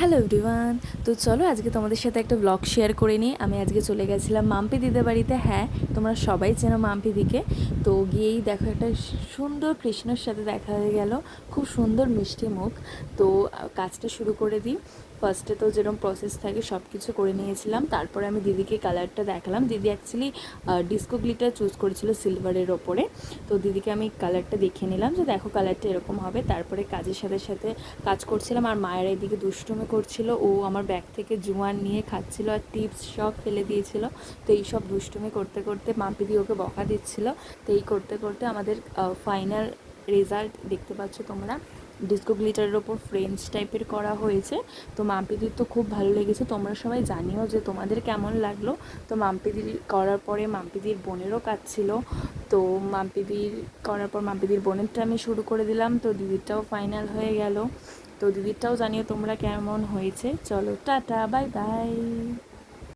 Hello everyone. তো চলো আজকে তোমাদের সাথে একটা ব্লগ শেয়ার করে নিই। আমি আজকে চলে গেছিলাম মাম্পি দিদের বাড়িতে। হ্যাঁ, তোমরা সবাই চেনো মাম্পি দিকে। তো গিয়েই দেখো একটা সুন্দর কৃষ্ণর সাথে দেখা হয়ে গেল, খুব সুন্দর মিষ্টি মুখ। তো কাজটা শুরু করে দিই। ফার্স্টে তো যেরকম প্রসেস থাকে সব কিছু করে নিয়েছিলাম, তারপরে আমি দিদিকে কালারটা দেখালাম। দিদি অ্যাকচুয়ালি ডিস্কো গ্লিটার চুজ করেছিল সিলভারের ওপরে। তো দিদিকে আমি কালারটা দেখিয়ে নিলাম যে দেখো কালারটা এরকম হবে। তারপরে কাজের সাথে সাথে কাজ করছিলাম, আর মায়ের এইদিকে দুষ্টুমি করছিল। ও আমার ব্যাগ থেকে জোয়ান নিয়ে খাচ্ছিল আর টিপস সব ফেলে দিয়েছিল। তো এই সব দুষ্টুমি করতে করতে মাম্পিদি ওকে বকা দিচ্ছিল। তো এই করতে করতে আমাদের ফাইনাল রেজাল্ট দেখতে পাচ্ছ তোমরা। ডিস্কো গ্লিটারের ওপর ফ্রেঞ্চ টাইপের করা হয়েছে। তো মাম্পিদির তো খুব ভালো লেগেছে। তোমরা সবাই জানিও যে তোমাদের কেমন লাগলো। তো মাম্পিদির করার পরে মাম্পিদির বোনেরও কাজ ছিল। তো মাম্পিদির করার পর মাম্পিদির বোনেরটা আমি শুরু করে দিলাম। তো দিদিরটাও ফাইনাল হয়ে গেল। তো দিদিরটাও জানিও তোমরা কেমন হয়েছে। চলো টাটা, বাই বাই।